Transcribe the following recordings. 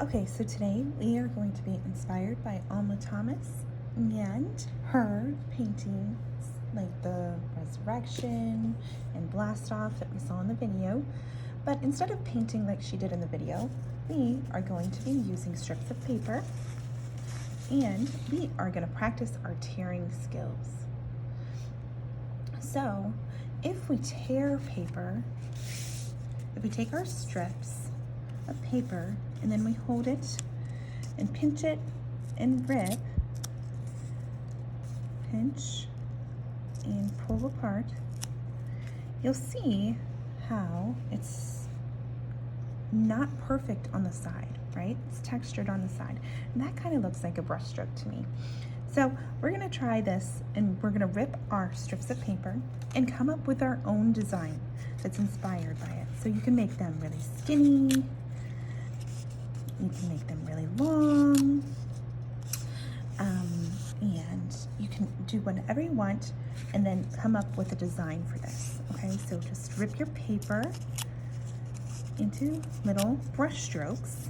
Okay, so today we are going to be inspired by Alma Thomas and her paintings like the Resurrection and Blast Off that we saw in the video. But instead of painting like she did in the video, we are going to be using strips of paper and we are going to practice our tearing skills. So if we tear paper, if we take our strips of paper and then we hold it and pinch it and rip, pinch and pull apart, you'll see how it's not perfect on the side, right? It's textured on the side. And that kind of looks like a brush stroke to me. So we're gonna try this and we're gonna rip our strips of paper and come up with our own design that's inspired by it. So you can make them really skinny, you can make them really long, and you can do whatever you want and then come up with a design for this, okay? So just rip your paper into little brush strokes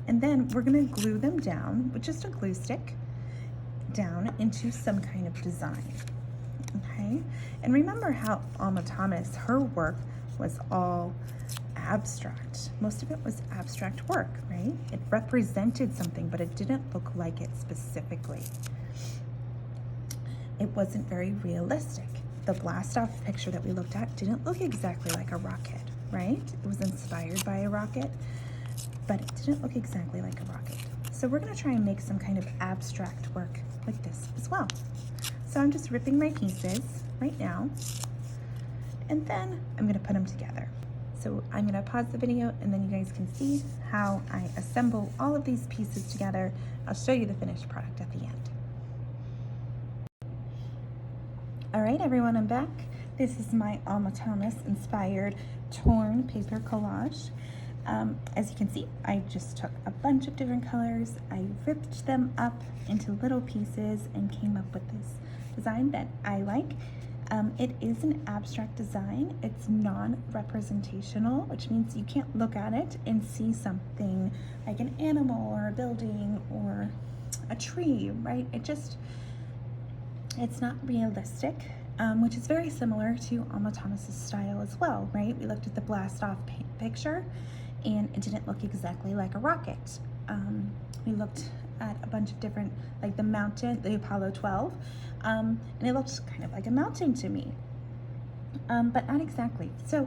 and then we're gonna glue them down with just a glue stick down into some kind of design, okay? And remember how Alma Thomas, her work was all abstract. Most of it was abstract work, right? It represented something, but it didn't look like it specifically. It wasn't very realistic. The blast off picture that we looked at didn't look exactly like a rocket, right? It was inspired by a rocket, but it didn't look exactly like a rocket. So we're gonna try and make some kind of abstract work like this as well. So I'm just ripping my pieces right now, and then I'm gonna put them together. So I'm gonna pause the video and then you guys can see how I assemble all of these pieces together. I'll show you the finished product at the end. All right, everyone, I'm back. This is my Alma Thomas inspired torn paper collage. As you can see, I just took a bunch of different colors. I ripped them up into little pieces and came up with this design that I like. It is an abstract design. It's non-representational, which means you can't look at it and see something like an animal or a building or a tree, right? It's not realistic, which is very similar to Alma Thomas's style as well, right? We looked at the blast off picture and it didn't look exactly like a rocket. We looked at a bunch of different, like the mountain, the Apollo 12, and it looked kind of like a mountain to me, but not exactly. So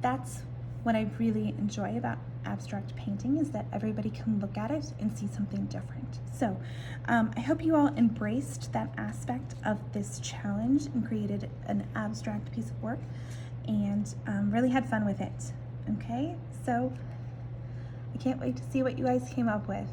that's what I really enjoy about abstract painting, is that everybody can look at it and see something different. So I hope you all embraced that aspect of this challenge and created an abstract piece of work and really had fun with it, okay? So I can't wait to see what you guys came up with.